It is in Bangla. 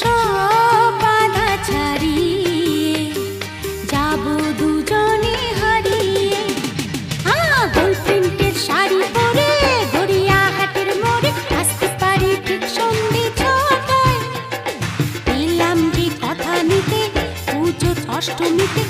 সব বাধা ছাড়িয়ে যাব দুজনে হারিয়ে। গোল প্রিন্টের শাড়ি পরে গড়িয়াহাটের মোড়ে আসতে পারি ঠিক সন্ধে 6টায়। পেলাম যে কথা নিতে পুজো অষ্টমীতে